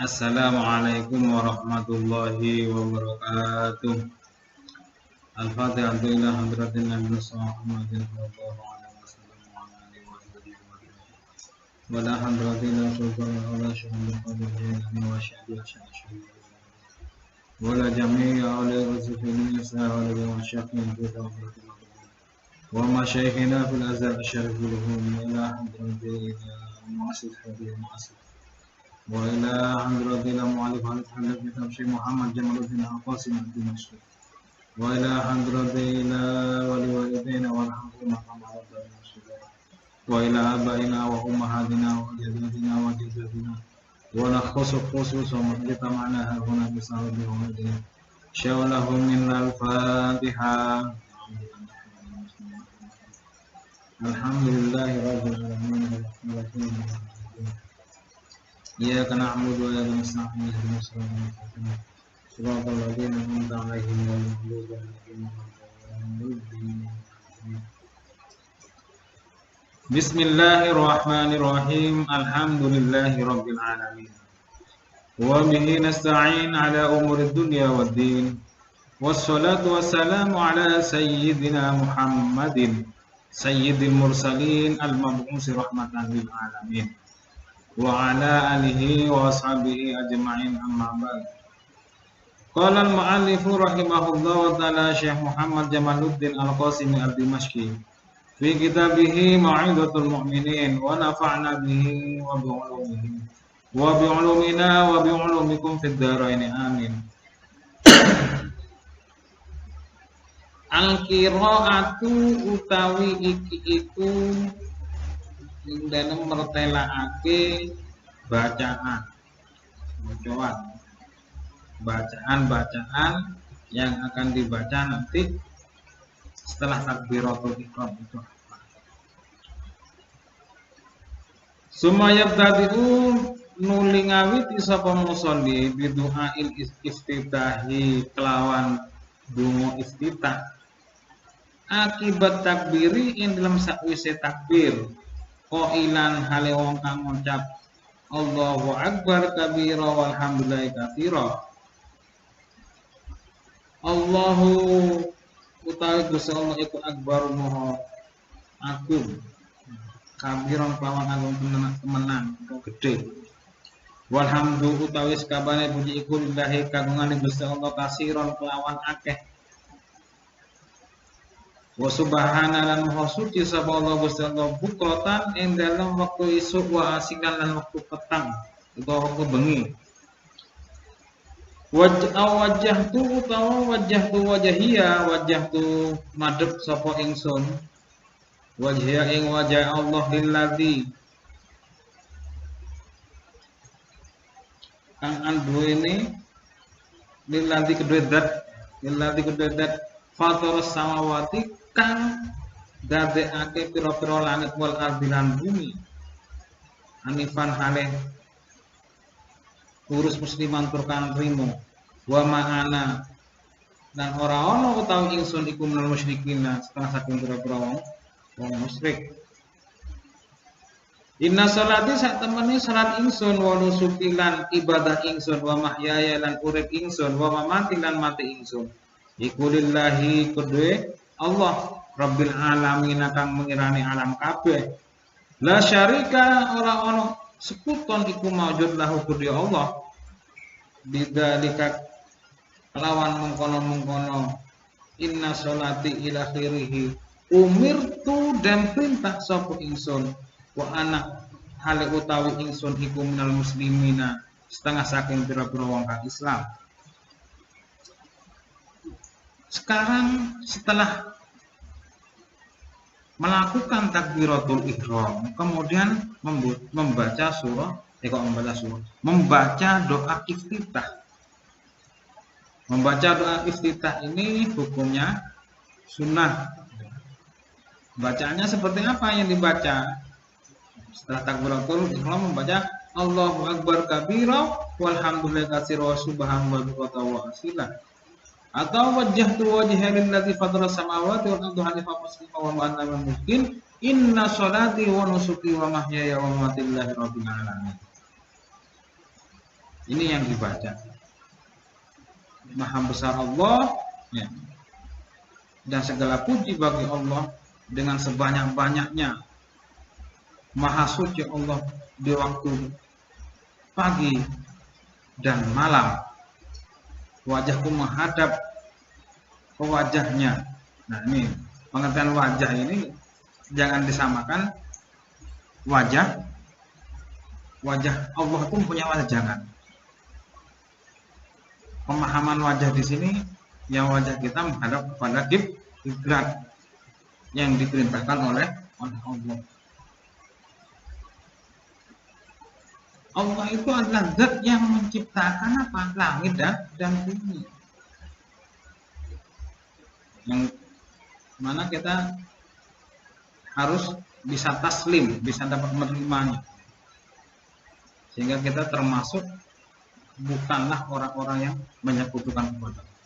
Assalamualaikum warahmatullahi wabarakatuh. Al-Fatihah ila hadratin Nabi Muhammadin sallallahu alaihi wasallam wa ala alihi wa sahbihi wa la hadratin sultan ala syuhudil qadri wa syahdi wa la jami'a ala rasifin nisa wa la masyaikhina wa masyaikhina fil azhar syarif lahum ila hadratin muassis hadhihi muassis وإلى حضرة المؤلف حضرة كتاب شيخ محمد جمال الدين القاسم الدمشقي وإلى حضرة ولوالدينا والحمدين كما ربنا صغارا وإلى آبائنا وأمهاتنا وجداتنا وجداتنا ونخص خصوصا من اجتمعنا هنا بصحبه ومدينه شاولهم من الفاتحة. الحمد لله رب العالمين الرحمن الرحيم إياك نعبد وإياك نستعين اهدنا الصراط المستقيم صراط الذين أنعمت عليهم غير المغضوب عليهم ولا الضالين. بسم الله الرحمن الرحيم الحمد لله رب العالمين وبه نستعين على أمور الدنيا والدين والصلاة والسلام على سيدنا محمد سيد المرسلين المبعوث رحمة للعالمين wa ala alihi wa ashabihi ajma'in amma ba'd. Qala al-mu'allif rahimahullah wa ta'ala Syekh Muhammad Jamaluddin Al-Qasimi Al-Dimashqi fi kitabih Mau'izatul Mu'minin wa nafa'na bihi wa bi'ulumihi wa bi'ulumina wa bi'ulumikum fid dharain amin. Al-qira'atu utawi iki iku dalam mertelaake bacaan yang akan dibaca nanti setelah takbiratul ihram itu. Sumaya tadiu nulingawiti sapa musolli bidu'ail iftitahi kelawan donga iftitah akibat takbiri ing dalam sakwise takbir qailan hale wong kang ngucap Allahu akbar kabira walhamdulillahi katsira. Allahu utawi Gusti Allah iku akbar maha agung kabiran kelawan agung temenan atau gede. Walhamdu utawi sakabane puji iku lillahi kagungane Gusti Allah kasiron kelawan akeh. Wa subhana lan maha suci sapa Allah Gusti Allah bukratan ing dalem wektu isuk wa asilan lan wektu petang utawa wektu bengi. Wajjahtu madhep sapa ingsun wajhiya ing wajah Allah lilladzi kang anduweni lilladzi kedue dat fatorus samawati kang dadekake pira-pira langit wal ardi lan bumi anifan hale urus musliman turkan rimo wa ma'ana dan ora ana utawi ingsun iku menal musyrikin setengah saking pira-pira wong musyrik. Inna sholati sak temene salat ingsun wa nusuki lan ibadah ingsun wa mahyaya lan urip ingsun wa mamati lan mati ingsun iku lillahi kedue Allah Rabbil alamin kang mengirani alam kabeh. La syarika ora ana sekuton iku maujud lahu kedue Allah. Bidzalika lawan mengkono-mengkono inna sholati ila akhirih umirtu dan perintah sapa ingsun wa ana hale utawi ingsun iku minal muslimina setengah saking pira-pira wong kang Islam. Sekarang setelah melakukan takbiratul ihram, kemudian membaca doa iftitah. Membaca doa iftitah ini hukumnya sunnah. Bacaannya seperti apa yang dibaca? Setelah takbiratul ihram membaca Allahu akbar kabira walhamdulillahi katsira wa subhanallahi wa asila. Atau wajjahtu wajhiya lillazi fatara samawati wal ardi hanifan muslima wa ma ana mungkin inna sholati wa nusuki wa mahyaya wa mamati lillahi rabbil alamin. Ini yang dibaca. Maha besar Allah, ya. Dan segala puji bagi Allah dengan sebanyak-banyaknya. Maha suci Allah di waktu pagi dan malam. Wajahku menghadap ke wajahnya. Nah ini pengertian wajah ini jangan disamakan wajah Allah itu punya wajah, jangan. Pemahaman wajah di sini yang wajah kita menghadap kepada kiblat yang diperintahkan oleh Allah. Allah itu adalah zat yang menciptakan apa? Langit dan bumi. Yang mana kita harus bisa taslim, bisa dapat menerimanya. Sehingga kita termasuk bukanlah orang-orang yang menyekutukan kepada Allah.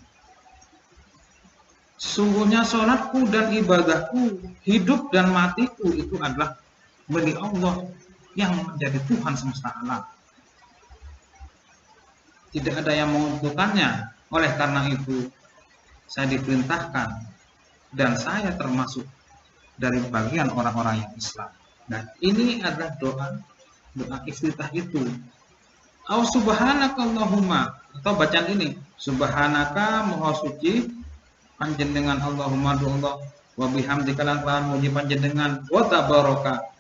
Sesungguhnya sholatku dan ibadahku, hidup dan matiku itu adalah milik Allah yang menjadi Tuhan semesta alam. Tidak ada yang menentukannya. Oleh karena itu saya diperintahkan dan saya termasuk dari bagian orang-orang yang Islam. Nah, ini adalah doa iftitah itu. Au subhanaka Allahumma, atau bacaan ini, subhanaka maha suci panjenengan Allahumma do Allah wa bihamdika lan muji panjenengan wa tabaraka.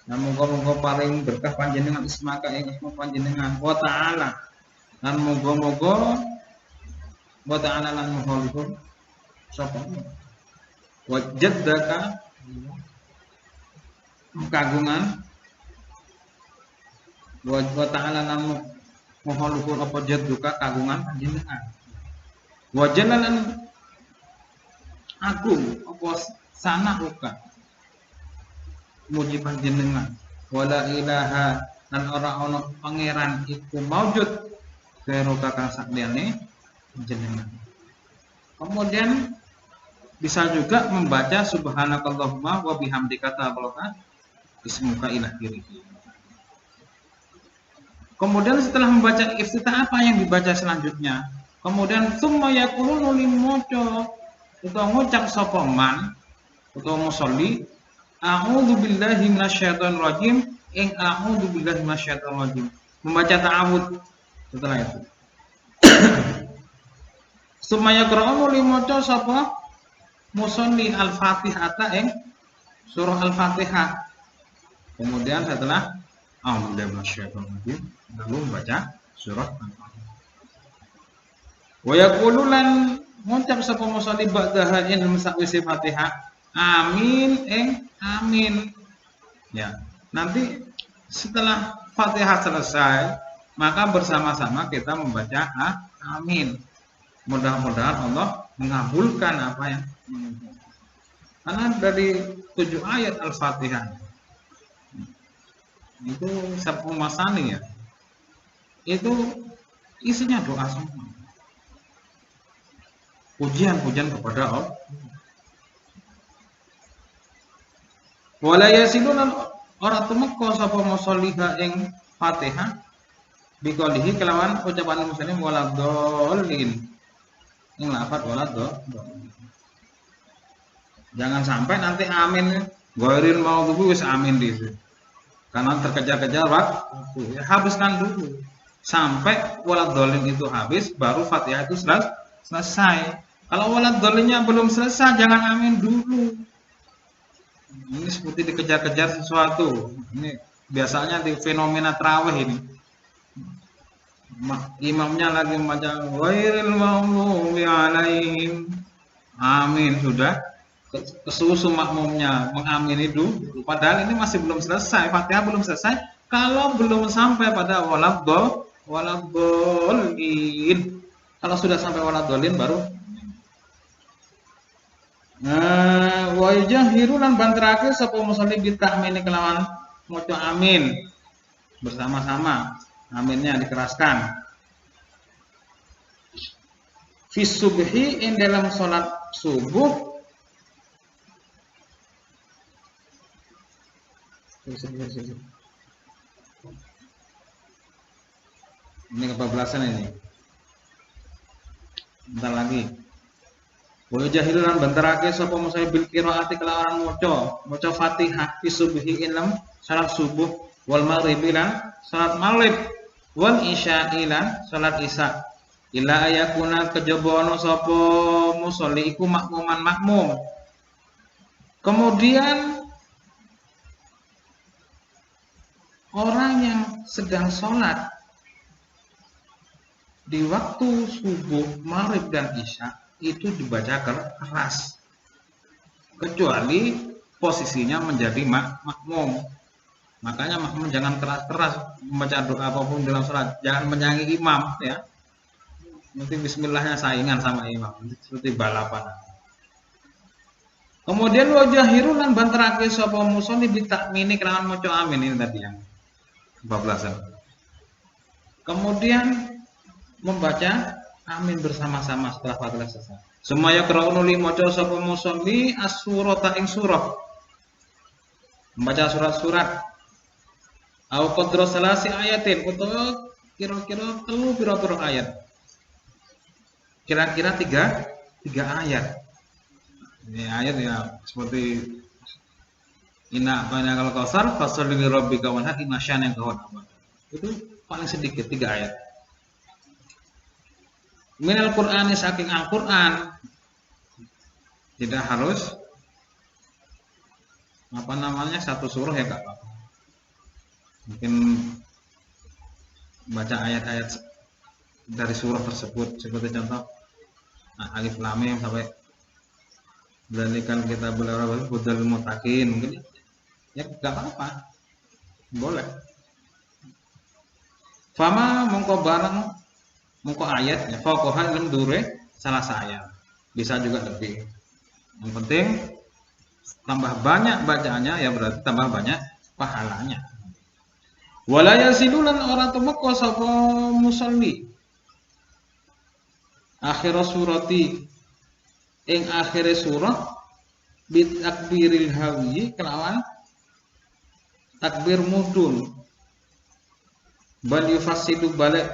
Nah, moga-moga paling berkah panjenengan ismaka ing isma panjenengan wa ta'ala. Dan moga-moga wa ta'ala lan muhalifun sapa wa jaddaka kagungan wa ta'ala lan muhalifun apa jadduka kagungan panjenengan wa jalalan agung apa sana uka muji panjenengan wala ilaha dan orang pangeran iku maujud karo kakang sakliane panjenengan. Kemudian bisa juga membaca subhanakallahumma wa bihamdika tabaraka ismuka ila akhirih. Kemudian setelah membaca iftitah apa yang dibaca selanjutnya? Kemudian summa yaqulu limoco utawa ngucap sapa man utawa musolli a'udzu billahi minasyaitonir rajim ing a'udzu billahi minasyaitonir rajim. Membaca ta'awudz setelah itu. Sumaya qra'u limaca sapa musolli al-Fatihah ing surah Al-Fatihah. Kemudian setelah a'udzu billahi minasyaitonir rajim lalu membaca surah Al-Fatihah. Wa yaqulu lan ngucap sapa musolli ba'daha in sakwise Fatihah amin amin. Ya, nanti setelah Fatihah selesai, maka bersama-sama kita membaca amin. Mudah-mudahan Allah mengabulkan apa yang menginginkan. Karena dari 7 ayat Al-Fatihah itu sabtu masani ya. Itu isinya doa semua. Pujian-pujian kepada Allah. Wala yasiluna ora tumeka sapa musolliha ing Fatihah biqalihi kelawan ucapan muslim wala dhalin. Ing lafaz wala dhalin. Jangan sampai nanti amin ghairil maghdubi wis amin di situ. Karena terkejar-kejar waktu. Ya, habiskan dulu sampai wala dhalin itu habis baru Fatihah itu selesai. Kalau wala dhalinnya belum selesai jangan amin dulu. Ini seperti dikejar-kejar sesuatu. Ini biasanya di fenomena tarawih ini. Imamnya lagi membaca ghairil maghdubi alaihim. Amin sudah. Kesusu makmumnya mengamini dulu. Padahal ini masih belum selesai. Fatihah belum selesai. Kalau belum sampai pada waladhdallin. Kalau sudah sampai waladhdallin baru wa yujahiru lan banterake sapa musolli bi ta'mini kelawan maca amin bersama-sama. Aminnya dikeraskan. Fi subhi in dalam salat subuh Ini kebablasan ini. Bentar lagi. Wa jahilan bentarake sapa musa bil qiraati kelawan maca Fatihah fi subhi ilm salat subuh wal maghrib lan salat maghrib wal isya'i lan salat isya. Ila ayakuna kejaba ana sapa musolli iku makmuman makmum. Kemudian orang yang sedang sholat di waktu subuh, maghrib dan isya itu dibaca keras, kecuali posisinya menjadi makmum. Makanya makmum jangan keras-keras membaca doa apapun dalam sholat, jangan menyanyi imam ya. Nanti bismillahnya saingan sama imam, seperti balapan. Kemudian wajahiru lan banterake sapa musolli bitakmini kelawan maca amin, ini tadi yang kebablasan. Kemudian membaca amin bersama-sama setelah Fatihah selesai. Sumaya qra'unu li maca sapa musolli as-surata ing surah. Membaca surat-surat. Au qadra salasi ayatin utawa kira-kira telu pira-pira ayat. Kira-kira tiga ayat. Ini ayat ya seperti inna banakal kausar fasholli li rabbika wanhar inna syanaka huwal abtar. Itu paling sedikit 3 ayat. Minal Qur'ani saking Al-Qur'an. Tidak harus satu surah ya Kak. Mungkin baca ayat-ayat dari surah tersebut seperti contoh alif lam mim sampai Dzalikan kita belajar hudal muttaqin, mungkin ya enggak apa-apa. Boleh. Fama mongko barang mongko ayat ya faqahan lam dure salah saya. Bisa juga lebih. Yang penting tambah banyak bacaannya ya berarti tambah banyak pahalanya. Wala yasidulan ora tumeka sapa musolli. Akhir surati ing akhir surah bit takbiril hawi kelawan takbir mudun bal yufassidu balik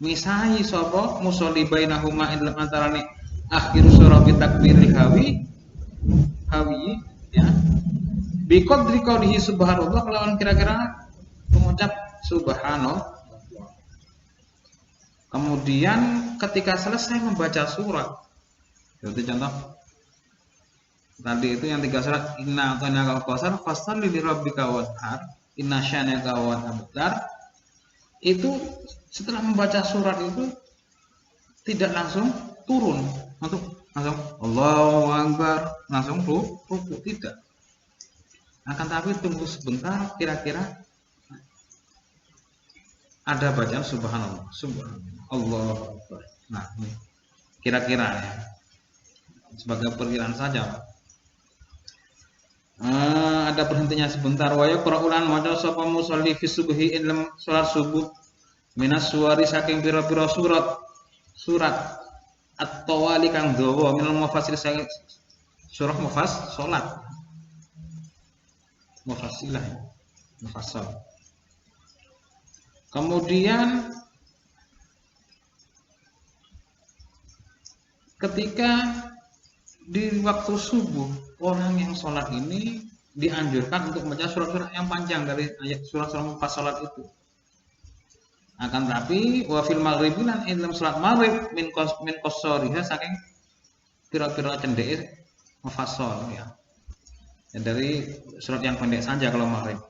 misahi sapa musolli bainahuma ing antarane akhir surah bit takbiril hawi ya bi qadri qaulihi subhanallah kelawan kira-kira mengucap subhanallah. Kemudian ketika selesai membaca surat, seperti contoh tadi itu yang 3 surat inna a'tainakal kautsar fasholli li rabbika wanhar inna syanaka huwal abtar, itu setelah membaca surat itu tidak langsung turun langsung Allahu Akbar langsung ruku, tidak, akan tapi tunggu sebentar kira-kira ada bacaan subhanallah Allahu Akbar. Nah ini kira-kira ya sebagai perkiraan saja. Ada berhentinya sebentar. Wa yaqra'ulan maca sapa musolli fi subhi ilm salat subuh minas suwari saking pira-pira surat at-tawali kang dawa minal mufassir saking surah salat mufassilah mufassal. Kemudian ketika di waktu subuh orang yang sholat ini dianjurkan untuk membaca surat-surat yang panjang dari ayat surat-surat mufassalat itu. Akan tapi wa fil maghrib lan dalam salat maghrib min qasariha saking pira-pira cendeke mufassal ya. Dari surat yang pendek saja kalau maghrib.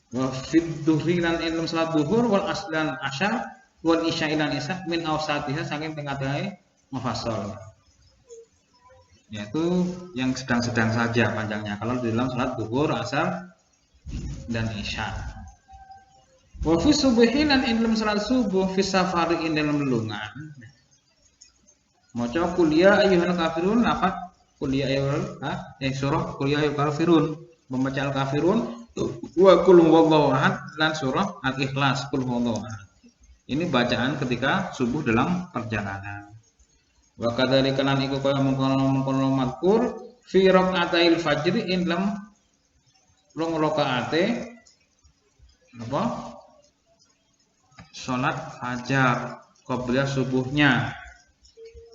Wa fid dhuhri lan dalam salat zuhur wal aslan asyar wal isya lan isya min awsatiha saking tengah-tengah mufassal. Yaitu yang sedang-sedang saja panjangnya kalau di dalam salat zuhur, asar dan isya. Wa fi subhi lan dalam salat subuh fi safari dalam lelungan. Maca kuliah ayyuhal kafirun apa? Kuliah ayyuhal surah kuliah ayyuhal kafirun, membaca al-kafirun wa qul huwallahu ahad dan surah al-ikhlas qul huwallahu ahad. Ini bacaan ketika subuh dalam perjalanan. Wa kadzalika lan iku kaya mengkono mazkur fi rakaatil fajr ing dalam rong rakaate apa sholat fajar qobliyah subuhnya,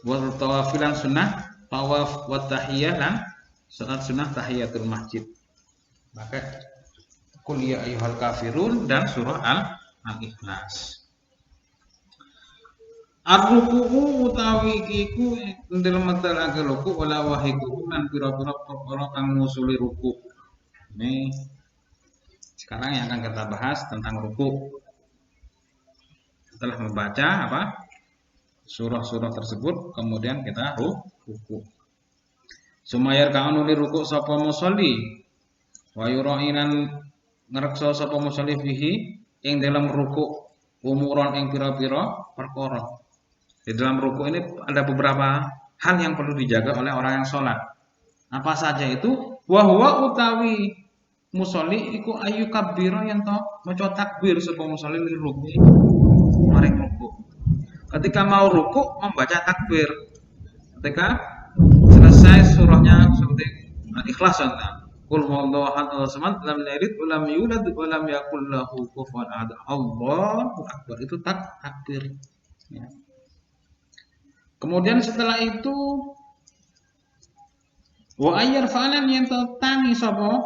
wa tawafilan sunnah tawaf wa tahiyah lan sholat sunnah tahiyatul masjid. Maka qul ya ayyuhal kafirun dan surah al-ikhlas. Ar-ruku'u utawi iku dalam matalake ruku wala wahiku lan pira-pira perkara kang ngusuli ruku. Ini sekarang yang akan kita bahas tentang ruku. Setelah membaca surah-surah tersebut, kemudian kita ruku. Sumayar kaunu li ruku sapa musolli wa yurainan ngreksa sapa musolli fihi ing dalam ruku umuron ing pira-pira perkara. Di dalam ruku ini ada beberapa hal yang perlu dijaga oleh orang yang sholat. Apa saja itu? Wahwa utawi musolli iku ayu kabiro yang to maca takbir sapa musolli li ruku maring ruku. Ketika mau ruku membaca takbir. Ketika selesai surahnya seperti Al-Ikhlas contohnya. Qul huwallahu ahad Allahu samad lam yalid wa lam yulad wa lam yakul lahu kufuwan ahad. Allahu akbar, itu takbir. Ya. Kemudian setelah itu wa ayyar fa'alan yang tangi sapa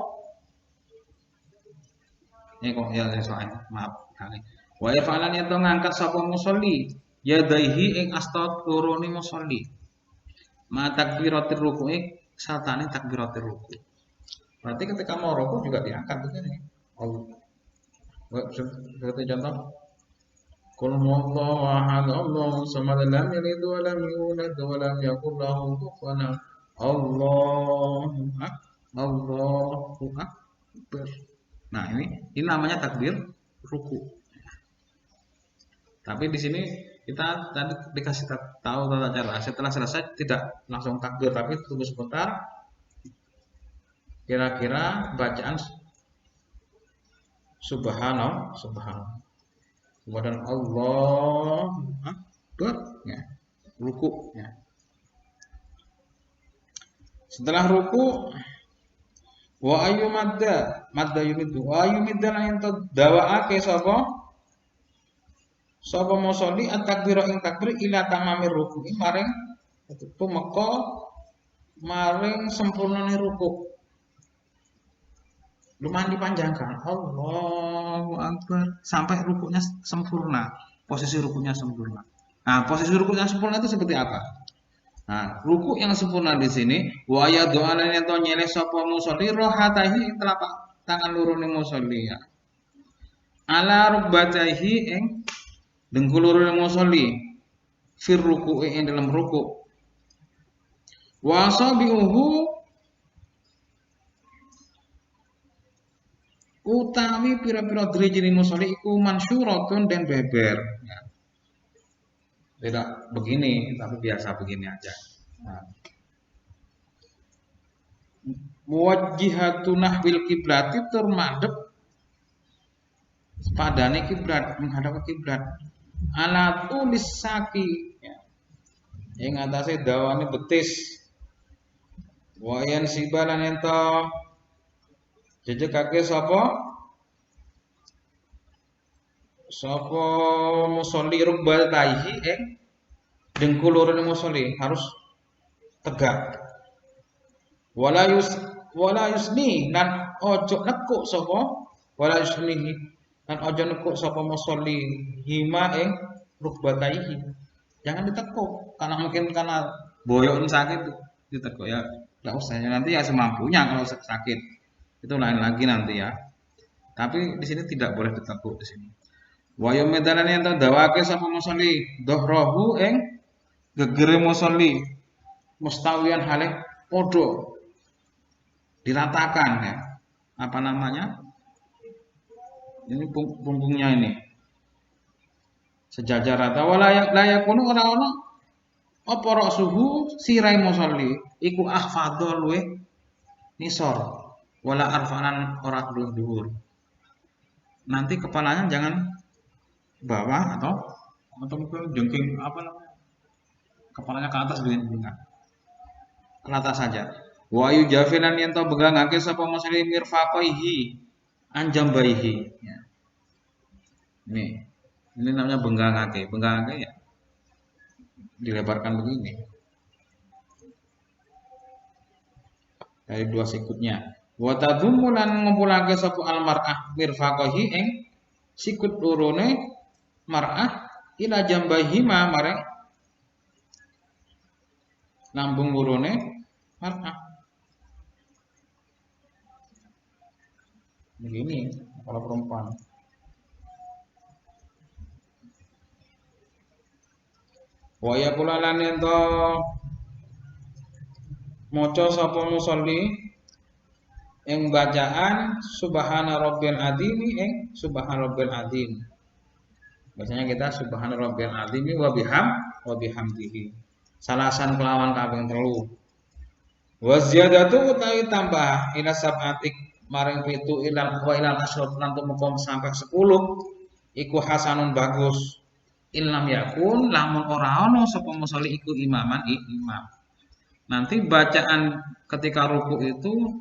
kok ya soalnya maaf kali wa ayyar fa'alan yang ngangkat sapa musolli yadaihi ing asta turuni musolli ma takbiratir ruku'i satane takbiratir ruku. Berarti ketika mau ruku juga diangkat begini. Seperti contoh Qul huwallahu ahad Allahu samad lam yalid wa lam yulad wa lam yakul lahu kufuwan ahad. Allahu akbar. Nah, ini namanya takbir ruku. Tapi di sini kita tadi dikasih tahu tata cara. Setelah selesai tidak langsung takbir, tapi tunggu sebentar. Kira-kira bacaan subhanallah. Kemudian Allah akbar, ya, ruku, ya. Setelah ruku wa ayu madda yumidu wa ayu midda lan ento dawaake sapa musolli at-takbira ing takbir ila tamamir ruku maring tumeka maring sempurnane ruku. Lumayan dipanjangkan Allahu akbar sampai rukunya sempurna, posisi rukunya sempurna. Nah, posisi rukunya sempurna itu seperti apa? Nah, ruku yang sempurna di sini wa ya doa lan ento nyele sapa musolli rohatahi telapak tangan lurune musolli ya. Ala rukbataihi ing dengkul lurune musolli fir ruku'i ing dalam ruku. Wa sabihu utawi pira-pira drijine musolli iku mansyuratun dan beber. Ya. Tidak begini, tapi biasa begini aja. Nah. Muwajjihatu nahwil kiblati tur madhep padane kiblat, menghadap ke kiblat. Ala tulis saki ya. Ing atase dawane betis. Wa yan sibalan ento jejekake sapa musolli rukbataihi dengkul lurune musolli harus tegak. Wala yusni lan ojo nekuk sapa wala yusnihi lan ojo nekuk sapa musolli hima ing rukbataihi. Jangan ditekuk karena boyok sakit ditekuk ya. Enggak usah nanti ya semampunya kalau sakit. Itu lain lagi nanti ya. Tapi di sini tidak boleh ditekuk di sini. Wa yumedalan ento dawake sapa musolli dhahrahu ing gegere musolli mustawiyan halih padha diratakan ya. Apa namanya? Ini punggungnya ini. Sejajar rata wala yakunu ora ono apa rasuhu sirai musolli iku akhfadha luweh nisor wala arfanan ora dhuwur. Nanti kepalanya jangan bawah atau mungkin jengking apa namanya? Kepalanya ke atas dengan ke atas saja. Wa yujafilan yanto begangake sapa muslim mirfaqaihi anjambaihi. Ya. Ini Ini namanya benggangake. Benggangake ya dilebarkan begini dari dua sikutnya. Wa tadummu lan ngumpulake sapa almar'ah mirfaqahi ing sikut lorone mar'ah ila jambahima mareng lambung lorone mar'ah. Begini kalau perempuan. Wa yaqulu lan ento maca sapa musolli ing bacaan subhana rabbil azim ing subhana rabbil azim. Biasanya kita subhana rabbil azim wa bihamdihi. Salasan kelawan kaping 3. Wa ziyadatu utawi tambah ila sab'atik maring 7 ilal asyraf lan tumeka sampai 10 iku hasanun bagus. Illam yakun lamun ora ana sapa musolli iku imaman imam. Nanti bacaan ketika ruku itu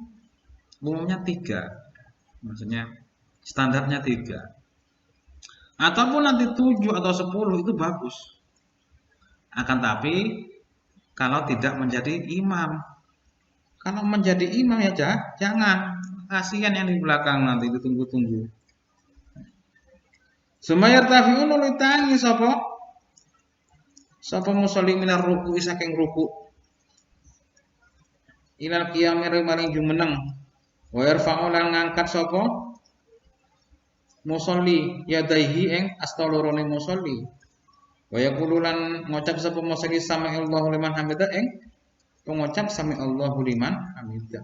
umumnya 3. Maksudnya standarnya 3. Ataupun nanti 7 atau 10 itu bagus. Akan tapi kalau tidak menjadi imam. Kalau menjadi imam ya jangan. Kasihan yang di belakang nanti ditunggu-tunggu. Sumayar tafi'un ulitangi sapa musolli minar ruku saking ruku. Ilal qiyamir maring jumeneng. Wa yarfa'u lan ngangkat sapa musolli yadaihi ing asta lorone musolli. Wa yaqulu lan ngucap sapa musolli sami'allahu liman hamidah ing pengucap sami'allahu liman hamidah.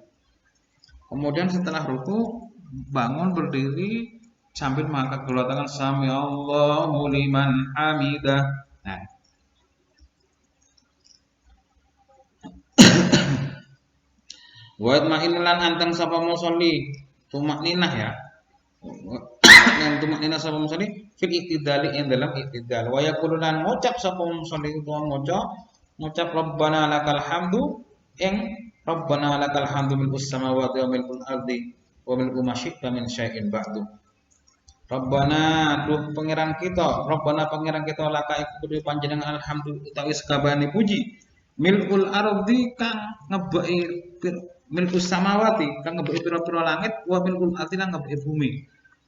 Kemudian setelah ruku bangun berdiri sambil mengangkat kedua tangan sami'allahu liman hamidah. Nah. Wa ma'inlan anteng sapa musolli tumakninah ya. Yang tumakninah sapa musolli fil iktidali ing dalam iktidal. Wa yaqulu lan ngucap sapa musolli utawa ngucap rabbana lakal hamdu ing rabbana lakal hamdu mil samawati wa mil ardi wa mil ma syi'ta min syai'in ba'du. Rabbana duh pangeran kita, Rabbana pangeran kita laka iku kudu panjenengan alhamdulillah utawi sakabehane puji. Milkul ardi kang ngebeki milkus samawati kang ngebeki pira-pira langit wa milkul ardi kang ngebeki bumi.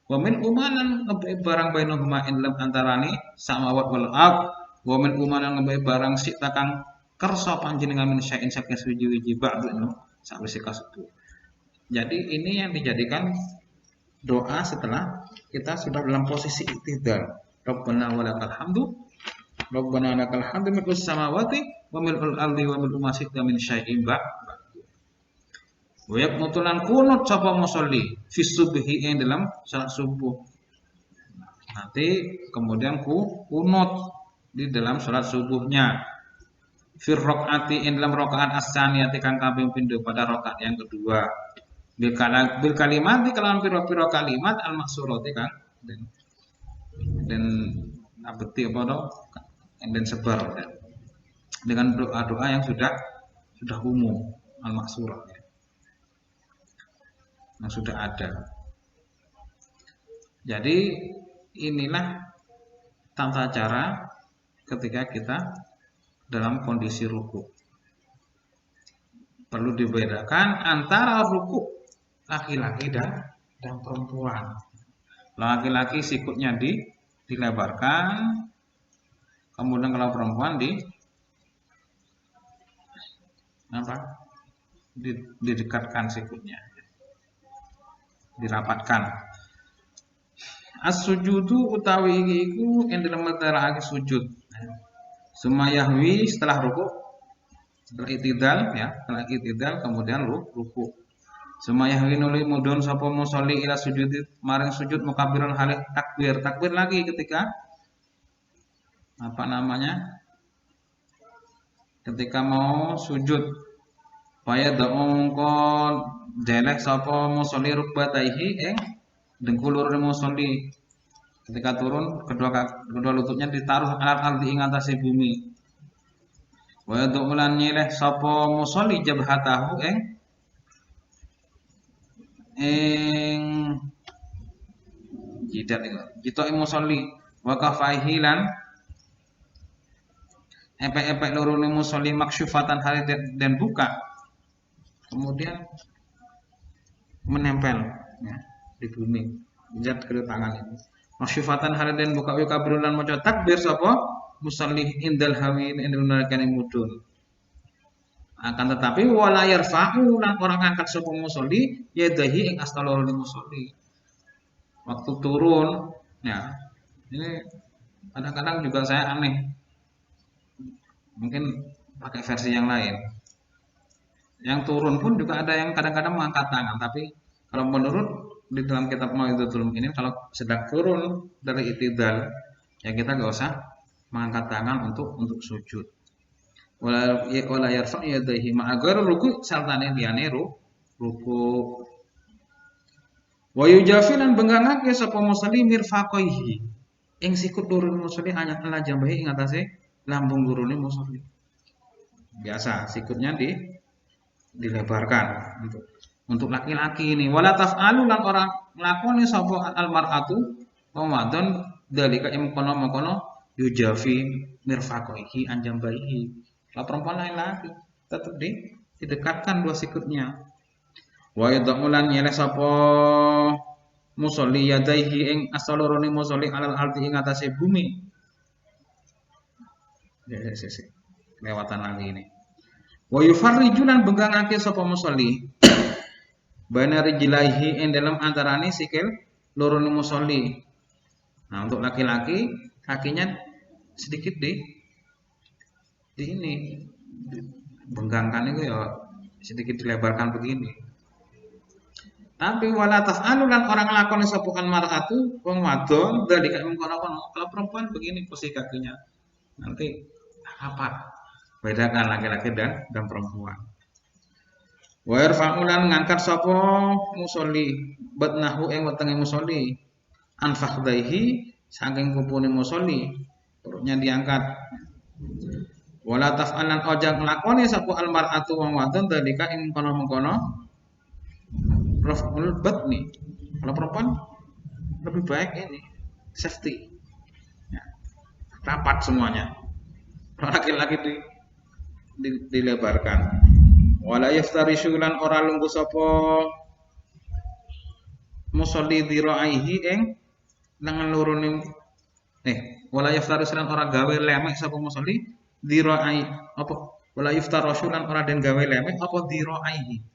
Wa min umanan ngebeki barang bainahuma ing dalam antarane samawat wal ard wa min umanan ngebeki barang sita kang kersa panjenengan min syai'in saking suci-suci ba'du sawise kasebut. Jadi ini yang dijadikan doa setelah kita sudah dalam posisi iktidal. Rabbana walakal hamdu. Rabbana lakal hamdu milkus samawati wa milkul ardi wa mil ma syi'ta min syai'in ba'du. Wa yaqnutulan kunut sapa musolli fi subhi ing dalam salat subuh. Nanti kemudian kunut di dalam salat subuhnya. Fi raq'ati ing dalam rakaat as-saniyati kang kaping pindho pada rakaat yang kedua. Bil kalimat di kalawan pira-pira kalimat al-maksurati kan dan abeti apa do dan sebar dengan doa-doa yang sudah umum al-maksurah ya. Yang sudah ada. Jadi inilah tata cara ketika kita dalam kondisi ruku. Perlu dibedakan antara ruku laki-laki dan perempuan. Laki-laki sikutnya dilebarkan, kemudian kalau perempuan didekatkan sikutnya, dirapatkan. As-sujudu utawi iku ing dalem materake sujud. Sumayahwi setelah ruku, setelah itidal kemudian ruku. Sumayahwi nuli mudun sapa musolli ila sujud maring sujud mukabbiran halih takbir lagi ketika ketika mau sujud Faya da'ungkon jelek sapa musolli rukbataihi ing dengkul loro musolli. Ketika turun kedua lututnya ditaruh alat ardi ing atase bumi. Wa yad'ulan nyeleh sapa musolli jabhatahu ing jidat iku. Jitoke musolli wa kafaihi lan epek-epek lorone musolli maksyufatan hari dan buka, kemudian menempel ya, di bumi zat kedua tangan itu maksyufatan hari dan buka wa kabirun lan maca takbir sapa musolli indal hawin indal nalikane mudun. Akan tetapi wala yarfa'u lan orang angkat sapa musolli yadahi ing astalorone musolli waktu turun ya. Ini kadang-kadang juga saya aneh, mungkin pakai versi yang lain. Yang turun pun juga ada yang kadang-kadang mengangkat tangan, tapi kalau menurut di dalam kitab Mau'izatul Mu'minin kalau sedang turun dari itidal ya kita nggak usah mengangkat tangan untuk sujud. Wala yarfa' yadayhi ma'agar ruku sartane liyane ruku. Wa yujafilan benggangake sapa musalli mirfaqaihi ing sikut lurune musolli hanya ala jambahi ing atase lambung lurune musolli. Biasa sikutnya dilebarkan untuk laki-laki ini. Wala taf'alu lan orang nglakoni sapa almar'atu wong wadon dalika ing kono-kono yujafi mirfaqaihi anjambaihi. Kalau perempuan lain lagi tetap didekatkan dua sikutnya. Wa yadmulan nyeleh sapa musolli yadaihi ing asalorone musolli alal ardi ing atase bumi. Lewatan lagi ini. Wa yufarriju lan benggangake sapa musolli baina rijlaihi ing dalam antarane sikil lorone musolli. Nah, untuk laki-laki kakinya sedikit di ini benggangkan itu ya sedikit dilebarkan begini. Tapi wala taf'alu lan orang lakoni sapa mar'atu wong wadon dalika mengkono-kono. Kalau perempuan begini posisi kakinya. Nanti apa? Bedakan laki-laki dan perempuan. Wa yarfa'u lan ngangkat sapa musolli batnahu ing wetenge musolli an fakhdaihi saking kupune musolli perutnya diangkat. Wala taf'alan ojak nglakoni sapa almar'atu wong wadon dalika ing kono-kono raf'ul batni. Kalau perempuan lebih baik ini safety. Ya, rapat semuanya. Kalau laki-laki dilebarkan. Wala yaftarishu lan ora lungguh sapa musolli diraihi ing lengan lorone wala yaftarishu lan ora gawe lemek sapa musolli dirai apa wala yaftarishu lan ora den gawe lemek apa diraihi.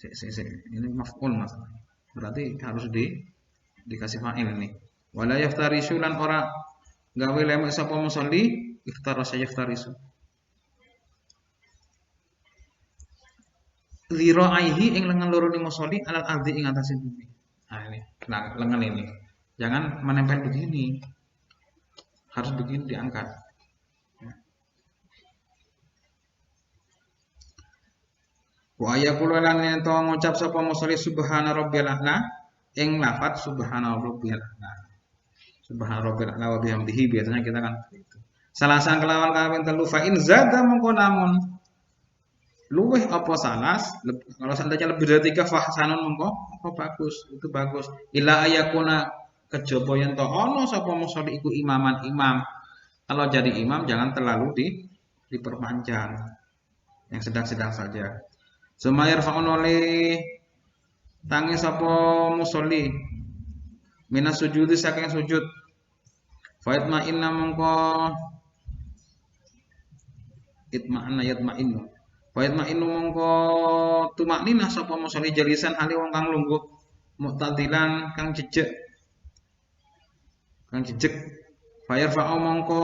Ini maf'ul Mas. Berarti harus dikasih fa'il ini. Wala yaftarishu lan ora gawe lemek sapa musolli iftarasa yaftarisu. Dhira'aihi ing lengan loro ni musolli alal ardi ing atase bumi. Nah ini, lengan ini. Jangan menempel begini. Harus begini diangkat. Wa ayaqulu lan ento ngucap sapa musolli subhana rabbiyal a'la ing lafaz subhana rabbiyal a'la. Subhana rabbiyal a'la wa bihamdihi biasanya kita kan begitu. Salasan kelawan kawin telu fa in zada mongko lamun luweh apa salas kalau seandainya lebih dari 3 fahsanun mongko apa bagus itu bagus ila ayakuna kejaba yen to ana sapa musolli iku imaman imam. Kalau jadi imam jangan terlalu diperpanjang, yang sedang-sedang saja. Sumayar fa'unoli tangi sapa musolli minas sujudi saking sujud faitma inna mongko itma'anna yatma'innu faitma'innu mongko tumakninah sapa musolli jalisan hali wong kang lungguh mu'tadilan kang jejeg fayar fa'u mongko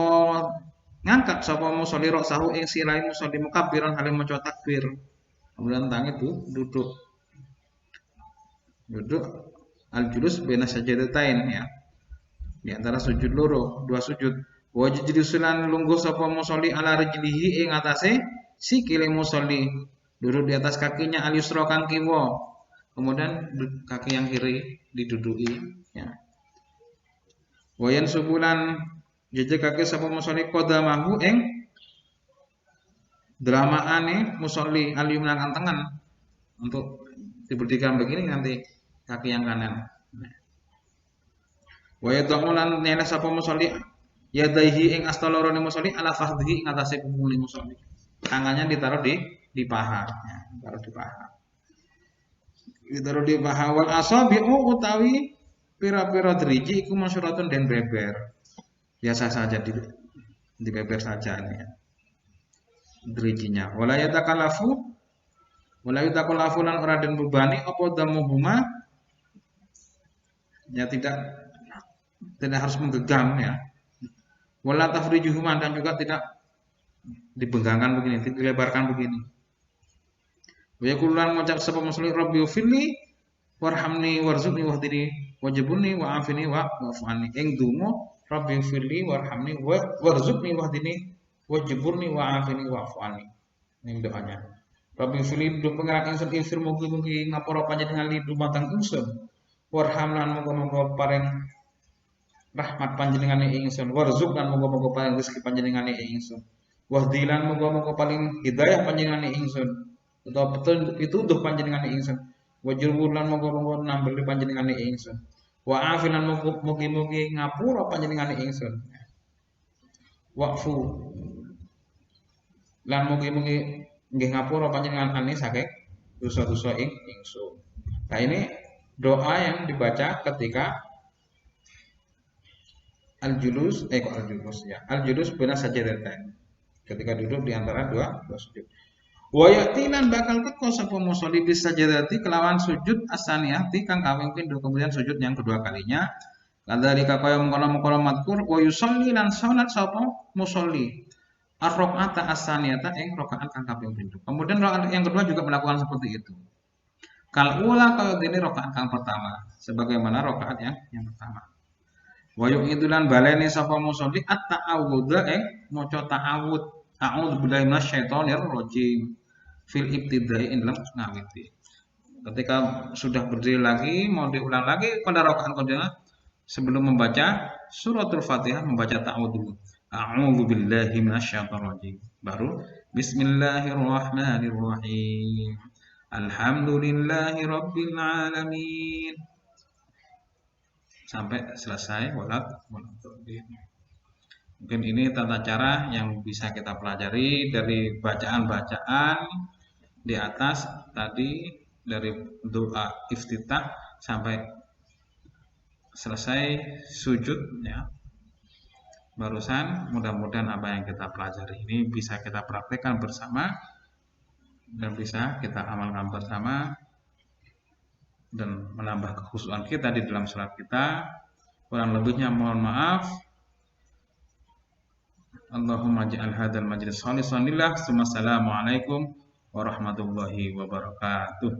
ngangkat sapa musolli roksahu ing sirai musolli mukabbiran hali maca takbir. Kemudian tangan itu duduk al-julus baina sajadatain ya. Di antara sujud loro, dua sujud. Wajib julusulan lungguh sapa musolli ala rijlihi ing atase sikile musolli. Duduk di atas kakinya al-yusra kang kiwa. Kemudian kaki yang kiri diduduki ya. Wayan subulan jejak kaki sapa musolli qadamahu ing dramaane musolli al-yumna kang tengen. Untuk dibuktikan begini nanti kaki yang kanan. Wa yad'ulan nena sapa musolli yadaihi ing asta lorone musolli ala fahdhihi ing atase punggung musolli. Tangannya ditaruh di paha, ya, ditaruh di paha. Ditaruh di paha wal asabi'u utawi pira-pira driji iku masyuratun den beber. Biasa saja di beber saja ini ya. Drijinya. Wala yatakallafu lan ora den bebani apa damuhuma ya tidak harus menggenggam ya. Wala tafrijuhuma dan juga tidak dibenggangkan begini, dilebarkan begini. Wa yaqulan ngucap sapa muslim rabbi firli warhamni warzuqni wahdini wajibuni wa'afini wa'afani. Ing donga rabbi firli warhamni warzuqni wahdini wajibuni wa'afini wa'afani. Ini doanya. Rabbi firli do pengerak ingsun infir mugi-mugi ngapura panjenengan li dumateng ingsun. Warham lan muga-muga paring rahmat panjenengane ingsun, warzuq lan muga-muga paring rezeki panjenengane ingsun. Wahdi lan muga-muga paling hidayah panjenengane ingsun. Utawa pituduh panjenengane ingsun. Wajrul lan muga-muga nambeli panjenengane ingsun. Wa afil lan mugi-mugi ngapura panjenengane ingsun. Waqfu lan mugi-mugi nggih ngapura panjenengan saking dosa-dosa ingsun. Nah, ini doa yang dibaca ketika al-julus bena sajadatain. Ketika duduk di antara dua sujud. Wa ya'tilan bakal teko sapa musolli bis sajadati kelawan sujud asaniyati kang kaping pindho kemudian sujud yang kedua kalinya. Kadzalika kaya mengkono-mengkono madkur wa yusolli lan salat sapa musolli ar-rakaata asaniyata ing rakaat kang kaping pindho. Kemudian rakaat yang kedua juga melakukan seperti itu. Kal ula kaya dene rakaat kang pertama, sebagaimana rakaat yang pertama. Wa yu'idulan baleni sapa musolli at-ta'awudha maca ta'awud. A'udzu billahi minasyaitonir rajim. Fil ibtidai in lam ngawiti. Ketika sudah berdiri lagi mau diulang lagi pada rakaat kedua sebelum membaca suratul Fatihah membaca ta'awudz. A'udzu billahi minasyaitonir rajim. Baru bismillahirrahmanirrahim. Alhamdulillahi rabbil alamin. Sampai selesai mungkin ini tata cara yang bisa kita pelajari dari bacaan-bacaan di atas tadi dari doa iftitah sampai selesai sujud ya. Barusan mudah-mudahan apa yang kita pelajari ini bisa kita praktekkan bersama dan bisa kita amalkan bersama dan menambah kekhusyuan kita di dalam salat kita. Kurang lebihnya mohon maaf. Allahumma ja'al hadzal majlis khalisan lillah. Assalamualaikum warahmatullahi wabarakatuh.